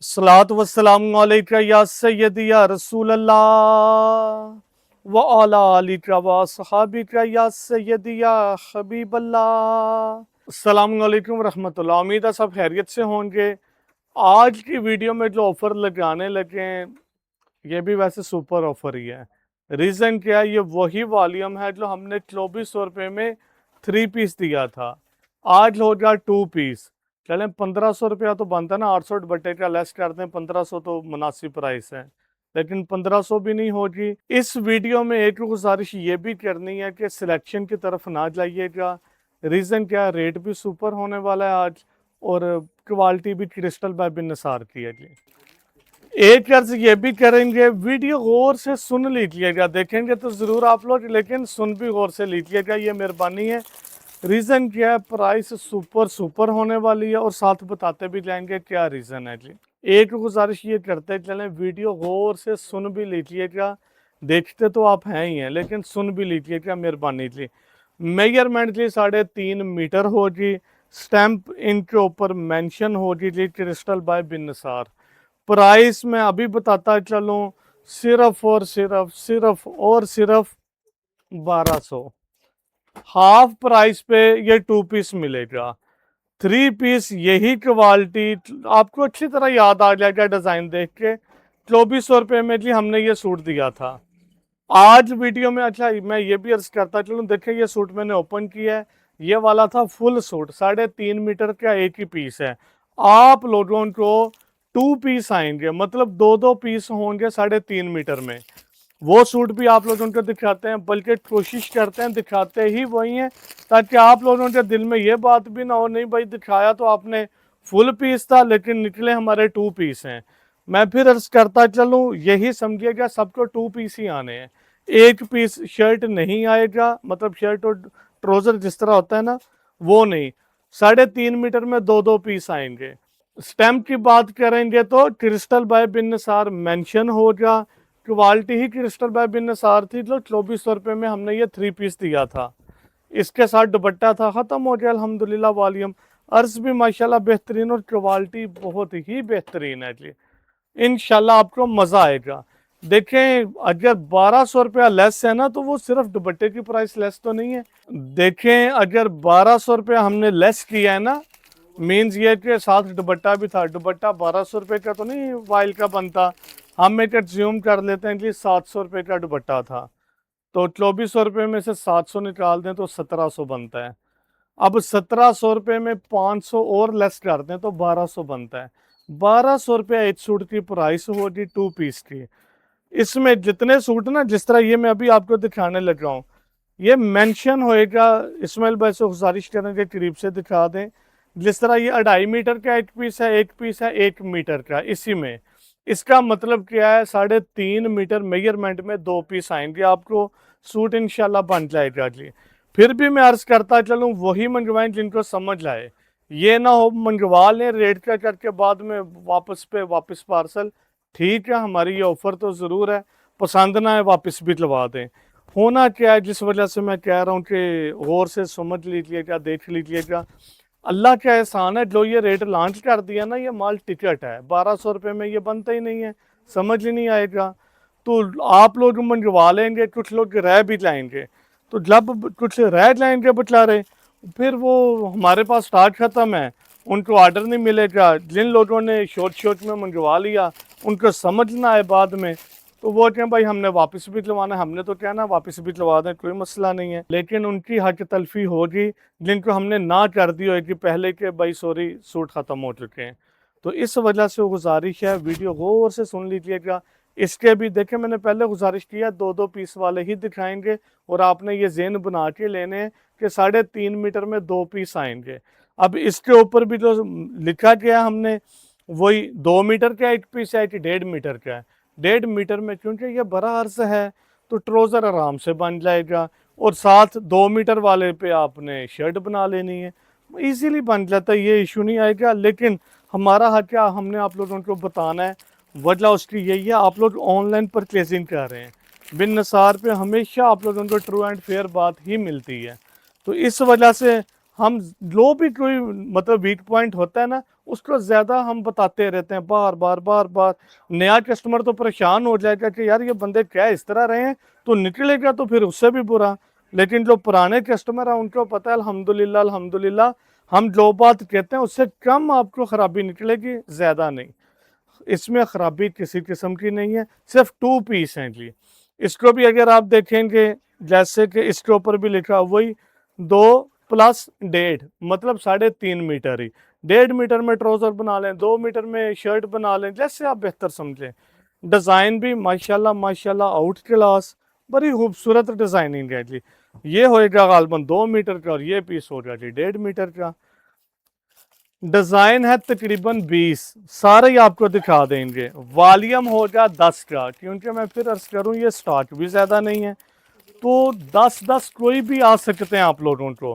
सलात वस्सलाम अलैका या सय्यदी या रसूल अल्लाह व अला आलिका व सहाबिका या सय्यदी या हबीब अल्लाह। अस्सलाम वालेकुम रहमतुल्लाह। उम्मीद है सब खैरियत से होंगे। आज की वीडियो में जो ऑफ़र लगाने लगे हैं ये भी वैसे सुपर ऑफ़र ही है। रीज़न क्या है, ये वही वॉल्यूम है जो हमने 2400 रुपये में 3 पीस दिया था। आज हो गया 2 पीस। चलें 1500 रुपया तो बनता है ना, 800 दुपट्टे का लेस कर दें, 1500 तो मुनासिब प्राइस है, लेकिन 1500 भी नहीं होगी। इस वीडियो में एक गुजारिश ये भी करनी है कि सिलेक्शन की तरफ ना जाइएगा। रीज़न क्या है, रेट भी सुपर होने वाला है आज और क्वालिटी भी क्रिस्टल बाय बिन निसार की है जी। एक अर्ज ये भी करेंगे, वीडियो गौर से सुन लीजिएगा, देखेंगे तो ज़रूर आप लोग, लेकिन सुन भी गौर से लीजिएगा, ये मेहरबानी है। रीज़न क्या है, प्राइस सुपर होने वाली है और साथ बताते भी जाएंगे क्या रीज़न है जी। एक गुजारिश ये करते चलें, वीडियो गौर से सुन भी लीजिएगा, देखते तो आप हैं ही हैं लेकिन सुन भी लीजिएगा मेहरबानी जी। मेजरमेंट जी 3.5 मीटर होगी, स्टैंप इनके ऊपर मेंशन होगी जी क्रिस्टल बाय बिन निसार। प्राइस मैं अभी बताता चलूँ, सिर्फ और सिर्फ 1200। हाफ प्राइस पे ये 2 पीस मिलेगा। 3 पीस यही क्वालिटी आपको अच्छी तरह याद आ जाएगा डिज़ाइन देख के। 2400 रुपये में जी हमने ये सूट दिया था। आज वीडियो में अच्छा मैं ये भी अर्ज करता चलूँ, देखिए ये सूट मैंने ओपन किया है, ये वाला था फुल सूट, 3.5 मीटर का एक ही पीस है। आप लोगों को 2 पीस आएंगे, मतलब 2 पीस होंगे 3.5 मीटर में। वो सूट भी आप लोगों को दिखाते हैं, बल्कि कोशिश करते हैं दिखाते ही वही हैं, ताकि आप लोगों के दिल में ये बात भी ना हो, नहीं भाई दिखाया तो आपने फुल पीस था लेकिन निकले हमारे 2 पीस हैं। मैं फिर अर्ज करता चलूँ, यही समझिएगा सबको 2 पीस ही आने हैं, एक पीस शर्ट नहीं आएगा, मतलब शर्ट और ट्राउज़र जिस तरह होता है ना वो नहीं। 3.5 मीटर में 2 पीस आएंगे। स्टैम्प की बात करेंगे तो क्रिस्टल बाय बिन निसार मेंशन होगा, क्वालिटी ही क्रिस्टल बाय बिन निसार थी, जो 2400 रुपये में हमने ये 3 पीस दिया था। इसके साथ दुपट्टा था, ख़त्म हो गया अल्हम्दुलिल्लाह वॉल्यूम। अर्ज भी माशाल्लाह बेहतरीन और क्वालिटी बहुत ही बेहतरीन है जी। इंशाल्लाह आपको मज़ा आएगा। देखें अगर 1200 रुपया लेस है ना, तो वो सिर्फ दुपट्टे की प्राइस लेस तो नहीं है। देखें अगर 1200 रुपया हमने लेस किया है ना, मीन्स ये कि साथ दुपट्टा भी था, दुपट्टा 1200 रुपये का तो नहीं वाइल का बनता, हम एक एज्यूम कर लेते हैं कि 700 रुपये का दुपट्टा था, तो 2400 रुपये में से 700 निकाल दें तो 1700 बनता है। अब 1700 रुपये में 500 और लेस कर दें तो 1200 बनता है। 1200 रुपया एक सूट की प्राइस होगी 2 पीस की। इसमें जितने सूट ना, जिस तरह ये मैं अभी आपको दिखाने लग रहा हूँ, ये मेंशन होएगा। इस्माइल भाई से गुजारिश करेंगे करीब से दिखा दें। जिस तरह ये 2.5 मीटर का एक पीस है, एक पीस है 1 मीटर का, इसी में इसका मतलब क्या है, 3.5 मीटर मेजरमेंट में 2 पीस आएंगे, आपको सूट इंशाल्लाह बन जाएगा जी। फिर भी मैं अर्ज करता चलूँ, वही मंगवाएं जिनको समझ आए, ये ना हो मंगवा लें रेट का करके बाद में वापस पार्सल। ठीक है, हमारी ये ऑफ़र तो ज़रूर है, पसंद ना है वापस भी लगा दें। होना क्या है, जिस वजह से मैं कह रहा हूँ कि गौर से समझ लीजिएगा, देख लीजिएगा। अल्लाह का एहसान है, जो ये रेट लॉन्च कर दिया ना, ये माल टिकट है, 1200 रुपये में ये बनता ही नहीं है, समझ ही नहीं आएगा। तो आप लोग मंगवा लेंगे, कुछ लोग रह भी जाएंगे, तो जब कुछ रह जाएंगे बेचारे, फिर वो हमारे पास स्टॉक ख़त्म है, उनको ऑर्डर नहीं मिलेगा। जिन लोगों ने शॉर्ट में मंगवा लिया, उनको समझ ना आए बाद में, तो वो कहें भाई हमने वापस भी दिलवाना है, हमने तो कहना वापस भी दिलवा दें, कोई मसला नहीं है, लेकिन उनकी हक तलफी होगी जिनको हमने ना कर दी होगी पहले के, भाई सॉरी सूट ख़त्म हो चुके हैं। तो इस वजह से गुजारिश है, वीडियो गौर से सुन लीजिएगा। इसके भी देखें, मैंने पहले गुजारिश किया 2 पीस वाले ही दिखाएंगे, और आपने ये ज़हन बना के लेने हैं कि 3.5 मीटर में 2 पीस आएंगे। अब इसके ऊपर भी जो लिखा गया हमने, वही 2 मीटर का एक पीस है कि 1.5 मीटर का है। 1.5 मीटर में क्योंकि ये बड़ा अर्ज है, तो ट्राउज़र आराम से बन जाएगा, और साथ 2 मीटर वाले पे आपने शर्ट बना लेनी है, इजीली बन जाता है, ये इशू नहीं आएगा। लेकिन हमारा हक क्या, हमने आप लोगों को बताना है। वजह उसकी यही है, आप लोग ऑनलाइन परचेजिंग कर रहे हैं, बिन निसार पे हमेशा आप लोगों को ट्रू एंड फेयर बात ही मिलती है, तो इस वजह से हम जो भी कोई मतलब वीक पॉइंट होता है ना, उसको ज़्यादा हम बताते रहते हैं बार बार बार बार। नया कस्टमर तो परेशान हो जाएगा कि यार ये बंदे क्या इस तरह रहे हैं, तो निकलेगा तो फिर उससे भी बुरा। लेकिन जो पुराने कस्टमर हैं उनको पता है अल्हम्दुलिल्लाह अल्हम्दुलिल्लाह, हम जो बात कहते हैं उससे कम आपको ख़राबी निकलेगी, ज़्यादा नहीं। इसमें ख़राबी किसी किस्म की नहीं है, सिर्फ 2 पीस हैं जी। इसको भी अगर आप देखेंगे, जैसे कि इसके ऊपर भी लिखा वही 2 प्लस 1.5 मतलब 3.5 मीटर ही। 1.5 मीटर में ट्राउज़र बना लें, 2 मीटर में शर्ट बना लें, जैसे आप बेहतर समझें। डिज़ाइन भी माशाल्लाह माशाल्लाह आउट क्लास, बड़ी खूबसूरत डिज़ाइनिंग है जी। ये होएगा गालबन 2 मीटर का और ये पीस होगा जी 1.5 मीटर का। डिज़ाइन है तकरीबन 20, सारे ही आपको दिखा देंगे। वॉल्यूम होगा 10 का, क्योंकि मैं फिर अर्ज करूँ ये स्टॉक भी ज़्यादा नहीं है, तो 10-10 कोई भी आ सकते हैं आप लोगों को।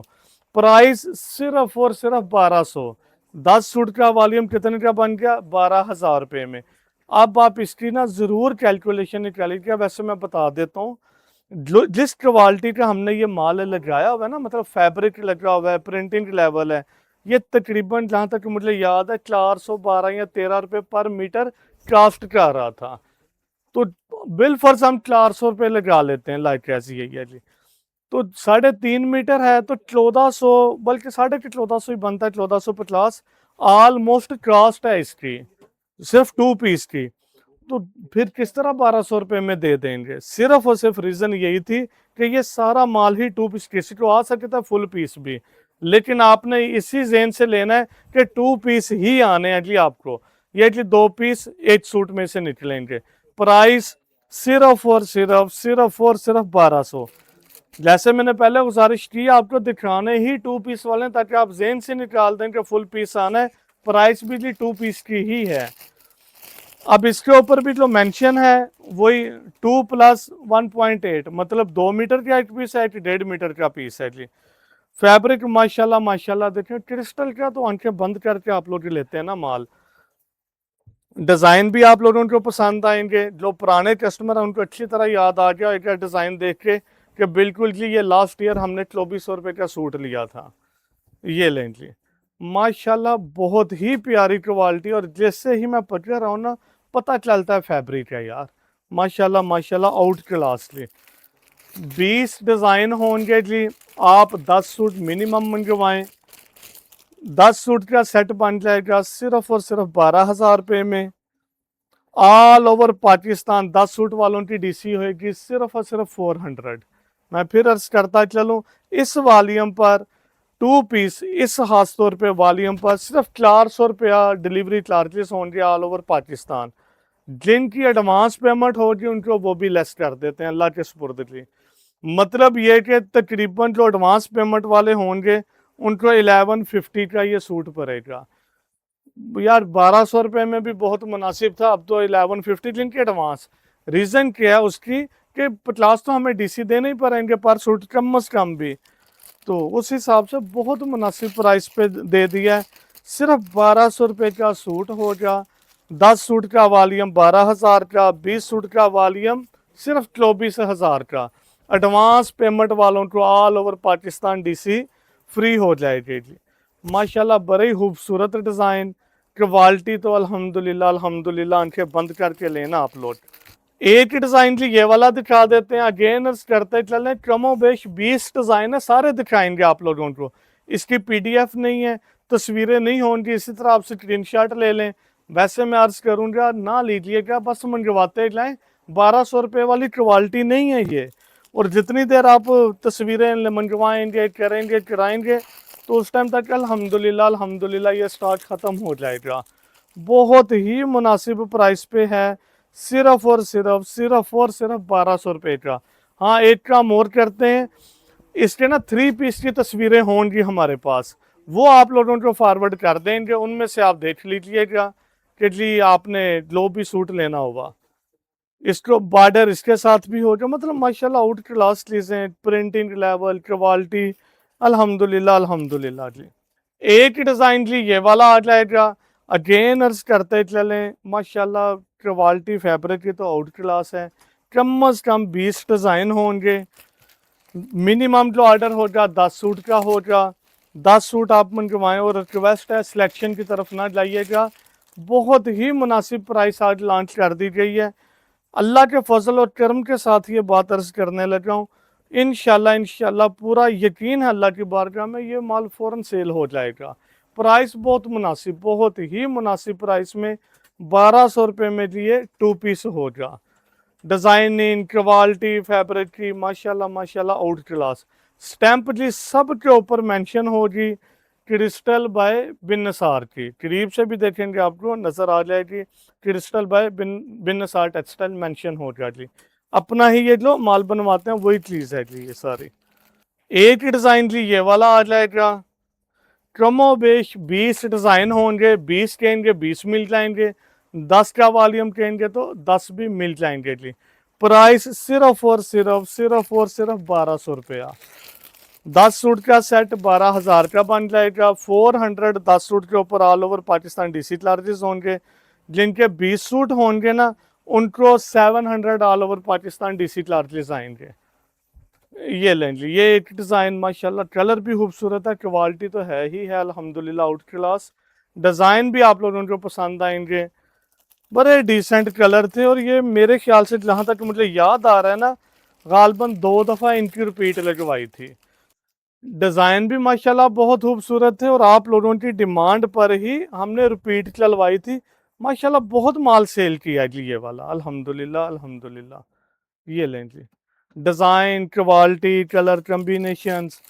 प्राइस सिर्फ और सिर्फ 1200। 10 सूट का वॉल्यूम कितने का बन गया? 12,000 रुपये में। अब आप इसकी ना ज़रूर कैलकुलेशन निकालिएगा। वैसे मैं बता देता हूँ, जो जिस क्वालिटी का हमने ये माल लगाया हुआ है ना, मतलब फैब्रिक लगा हुआ है, प्रिंटिंग लेवल है, ये तकरीबन जहाँ तक मुझे याद है 412 या 13 रुपये पर मीटर क्राफ्ट का आ रहा था। तो बिल फर्ज हम 400 रुपये लगा लेते हैं, लाइक ऐसी यही है जी। तो 3.5 मीटर है तो 1400, बल्कि 1450 ही बनता है, 1450 ऑलमोस्ट कास्ट है इसकी, सिर्फ 2 पीस की। तो फिर किस तरह 1200 रुपये में दे देंगे? सिर्फ और सिर्फ रीज़न यही थी कि ये सारा माल ही 2 पीस, किसी को आ सकता था फुल पीस भी, लेकिन आपने इसी जेन से लेना है कि 2 पीस ही आने हैं जी आपको। ये जी 2 पीस एक सूट में से निकलेंगे। प्राइस सिर्फ और सिर्फ 1200। जैसे मैंने पहले गुजारिश की आपको दिखाने ही 2 पीस वाले, ताकि आप जेन से निकाल दें कि फुल पीस आना है। प्राइस भी जी 2 पीस की ही है। अब इसके ऊपर भी जो मेंशन है वही 2 प्लस 1.8 मतलब 2 मीटर का एक पीस है, 1.5 मीटर का पीस है जी। फैब्रिक माशाल्लाह माशाल्लाह देखें, क्रिस्टल का तो आंखें बंद करके आप लोग लेते हैं ना माल। डिज़ाइन भी आप लोगों को पसंद आएंगे। जो पुराने कस्टमर हैं उनको अच्छी तरह याद आ गया एक डिज़ाइन देख के कि बिल्कुल जी ये लास्ट ईयर हमने 2400 रुपये का सूट लिया था। ये लें जी, माशाल्लाह बहुत ही प्यारी क्वालिटी, और जैसे ही मैं पकड़ रहा हूँ ना, पता चलता है फैब्रिक है यार। माशाल्लाह माशाल्लाह आउट क्लासली। 20 डिज़ाइन होंगे जी। आप 10 सूट मिनिमम मंगवाएं, 10 सूट का सेट बन जाएगा सिर्फ और सिर्फ 12,000 रुपये में। ऑल ओवर पाकिस्तान 10 सूट वालों की डीसी होएगी सिर्फ और सिर्फ 400। मैं फिर अर्ज करता चलूँ, इस वॉल्यूम पर 2 पीस इस खास तौर पे वॉल्यूम पर सिर्फ 400 रुपया डिलीवरी चार्जेस होंगे ऑल ओवर पाकिस्तान। जिनकी एडवांस पेमेंट होगी उनको वो भी लेस कर देते हैं, अल्लाह के सुपुर्द जी। मतलब ये कि तकरीबन जो एडवांस पेमेंट वाले होंगे उनको 1150 का ये सूट पड़ेगा। यार 1200 रुपये में भी बहुत मुनासिब था, अब तो 1150 जिनकी एडवांस। रीज़न क्या है उसकी कि 50 तो हमें डीसी देने ही पड़ेंगे पर सूट, कम अज़ कम भी। तो उस हिसाब से बहुत मुनासिब प्राइस पे दे दिया है। सिर्फ 1200 रुपये का सूट होगा। 10 सूट का वॉल्यूम 12,000 का, 20 सूट का वॉल्यूम सिर्फ 24,000 का। एडवांस पेमेंट वालों को all over Pakistan DC free हो जाएगी जी। माशाल्लाह बड़ी खूबसूरत डिज़ाइन, क्वालिटी तो अल्हम्दुलिल्लाह अल्हम्दुलिल्लाह आंखें बंद करके लेना आप लोग। एक डिज़ाइन जी ये वाला दिखा देते हैं, अगेन करते चलें, कमोबेश 20 डिज़ाइन है, सारे दिखाएंगे आप लोगों को। इसकी पीडीएफ नहीं है, तस्वीरें नहीं होंगी, इसी तरह आप स्क्रीनशॉट ले लें। वैसे मैं अर्ज़ करूँगा ना लीजिएगा, बस मंगवाते जाएँ। 1200 रुपये वाली क्वालिटी नहीं है ये। और जितनी देर आप तस्वीरें मंगवाएंगे, करेंगे, कराएंगे, तो उस टाइम तक अल्हम्दुलिल्लाह अल्हम्दुलिल्लाह ये स्टॉक ख़त्म हो जाएगा। बहुत ही मुनासिब प्राइस पे है, सिर्फ और सिर्फ 1200 रुपये का। हाँ, एक काम और करते हैं, इसके ना 3 पीस की तस्वीरें होंगी हमारे पास, वो आप लोगों को फॉरवर्ड कर देंगे। उनमें से आप देख लीजिएगा कि जी आपने जो भी सूट लेना होगा। इसको बॉर्डर इसके साथ भी होगा, मतलब माशाल्लाह आउट क्लास चीज़ें, प्रिंटिंग लेवल, क्वालिटी, अल्हम्दुलिल्लाह अल्हम्दुलिल्लाह जी। एक डिज़ाइन जी ये वाला आ जाएगा। अगेन अर्ज करते चलें, माशाल्लाह क्वालिटी फैब्रिक की तो आउट क्लास है। कम अज़ कम 20 डिज़ाइन होंगे। मिनिमम जो ऑर्डर होगा 10 सूट का होगा। 10 सूट आप मंगवाएं और रिक्वेस्ट है सिलेक्शन की तरफ ना जाइएगा। बहुत ही मुनासिब प्राइस आज लॉन्च कर दी गई है। अल्लाह के फजल और करम के साथ ये बात अर्ज करने लगा हूँ। इंशाल्लाह पूरा यकीन है अल्लाह की बारगाह में ये माल फ़ौरन सेल हो जाएगा। प्राइस बहुत मुनासिब, बहुत ही मुनासिब प्राइस में 1200 रुपये में ये 2 पीस होगा। डिज़ाइनिंग, क्वालिटी, फैब्रिक की माशाल्लाह आउट क्लास। स्टैंप जी सब के ऊपर मेंशन होगी क्रिस्टल बाय बिन नसार की। करीब से भी देखेंगे आपको नज़र आ जाएगी क्रिस्टल बाय बिन नसार टेक्सटाइल मेंशन होगा जी। अपना ही ये जो माल बनवाते हैं वही चीज़ है जी ये सारी। एक ही डिज़ाइन जी ये वाला आ जाएगा। कमोबेश 20 डिज़ाइन होंगे, 20 कहेंगे 20 मिल जाएंगे, 10 का वॉल्यूम कहेंगे तो 10 भी मिल जाएंगे जी। प्राइस सिर्फ और सिर्फ 1200 रुपया। 10 सूट का सेट 12,000 का बन जाएगा। 400 10 सूट के ऊपर all over Pakistan DC charges होंगे। जिनके 20 सूट होंगे ना उनको 700 all over Pakistan DC charges आएंगे। ये लें जी, ये एक डिज़ाइन माशाल्लाह कलर भी खूबसूरत है, क्वालिटी तो है ही है अल्हम्दुलिल्लाह आउट क्लास। डिज़ाइन भी आप लोगों को पसंद आएंगे। बड़े डिसेंट कलर थे और ये मेरे ख्याल से जहाँ तक मुझे याद आ रहा है ना गालबन 2 दफ़ा इनकी रिपीट लगवाई थी। डिज़ाइन भी माशाल्लाह बहुत खूबसूरत थे और आप लोगों की डिमांड पर ही हमने रिपीट चलवाई थी। माशाल्लाह बहुत माल सेल किया जी ये वाला अल्हम्दुलिल्लाह। ये लें जी, design, quality, colour combinations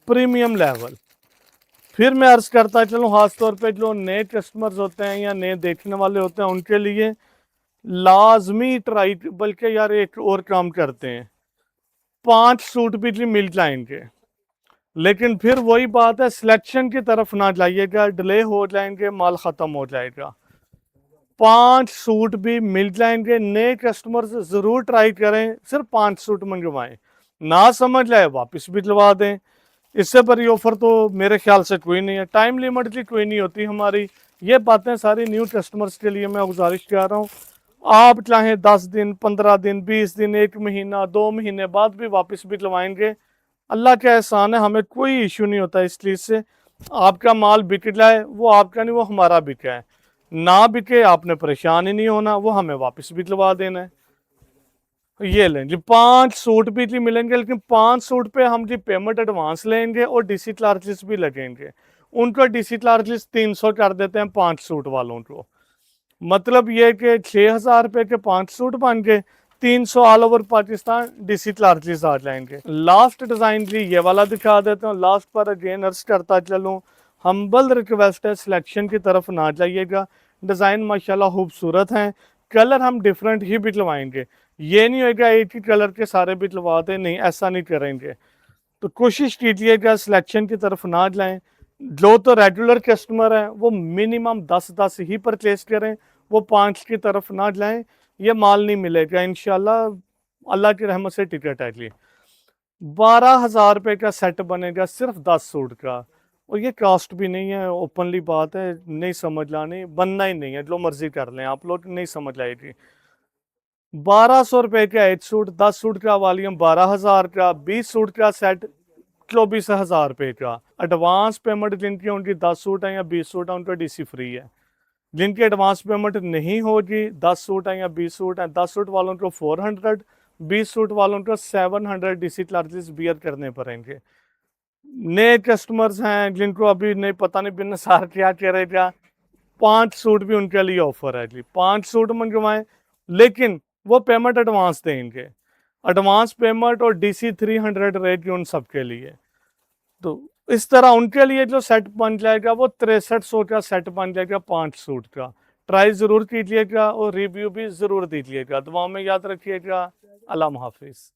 premium level. फिर मैं अर्ज़ करता चलूँ ख़ास तौर पे जो नए कस्टमर्स होते हैं या नए देखने वाले होते हैं उनके लिए लाजमी ट्राई, बल्कि यार एक और काम करते हैं, 5 सूट भी जी मिल जाएंगे। लेकिन फिर वही बात है सिलेक्शन की तरफ ना जाइएगा, डिले हो जाएंगे, माल ख़त्म हो जाएगा। 5 सूट भी मिल जाएंगे। नए कस्टमर्स ज़रूर ट्राई करें, सिर्फ 5 सूट मंगवाएं, ना समझ आए वापस भी दिलवा दें। इससे बड़ी ऑफर तो मेरे ख्याल से कोई नहीं है। टाइम लिमिट की कोई नहीं होती हमारी। ये बातें सारी न्यू कस्टमर्स के लिए मैं गुजारिश कर रहा हूँ। आप चाहे 10 दिन, 15 दिन, 20 दिन, 1 महीना, 2 महीने बाद भी वापस भी दिलवाएंगे। अल्लाह का एहसान है, हमें कोई इशू नहीं होता इस चीज़ से। आपका माल बिक जाए वो आपका नहीं, वो हमारा बिका है। ना बिके आपने परेशान ही नहीं होना, वो हमें वापस भी दिलवा देना है। ये लें जी, 5 सूट भी जी मिलेंगे, लेकिन 5 सूट पे हम जी पेमेंट एडवांस लेंगे और डीसी चार्जेस भी लगेंगे। उनका डीसी चार्जेस 300 कर देते हैं 5 सूट वालों को। मतलब ये कि 6,000 रुपये के 5 सूट बन गए, 300 all over Pakistan DC charges आ जाएंगे। लास्ट डिज़ाइन जी ये वाला दिखा देता हूँ। लास्ट पर अगेन अर्ज करता चलूँ, हम्बल रिक्वेस्ट है सिलेक्शन की तरफ ना जाइएगा। डिज़ाइन माशाल्लाह खूबसूरत हैं, कलर हम डिफरेंट ही बिटलवाएंगे। ये नहीं होगा एक ही कलर के सारे बिटलवाते, नहीं ऐसा नहीं करेंगे। तो कोशिश कीजिएगा सिलेक्शन की तरफ ना जाएं। जो तो रेगुलर कस्टमर हैं वो मिनिमम 10-10 ही परचेज करें, वो 5 की तरफ ना जाएं। ये माल नहीं मिलेगा इंशाल्लाह, अल्लाह की रहमत से टिकट है जी। 12,000 रुपये का सेट बनेगा सिर्फ 10 सूट का, और ये कास्ट भी नहीं है, ओपनली बात है। नहीं समझ लानी, बनना ही नहीं है, जो मर्जी कर लें आप लोग, नहीं समझ आएगी। 1200 रुपये का एक सूट, 10 सूट का वॉल्यूम 12,000 का, 20 सूट का सेट 24,000 रुपये का। एडवांस पेमेंट जिनकी उनकी 10 सूट है या 20 सूट है उनका डीसी फ्री है। जिनकी एडवांस पेमेंट नहीं होगी, 10 सूट है या 20 सूट है, 10 सूट वालों को 400, 20 सूट वालों को 700 डीसी चार्जेस बियर करने पड़ेंगे। नए कस्टमर्स हैं जिनको अभी नहीं पता नहीं बिन सार क्या करेगा, 5 सूट भी उनके लिए ऑफर है जी। 5 सूट मंगवाएं, लेकिन वो पेमेंट एडवांस देंगे। एडवांस पेमेंट और डीसी 300 रहेगी उन सबके लिए। तो इस तरह उनके लिए जो सेट बन जाएगा वो 6300 का सेट बन जाएगा 5 सूट का। ट्राई ज़रूर कीजिएगा और रिव्यू भी ज़रूर दीजिएगा। दुआ में याद रखिएगा। अल्लाह हाफिज़।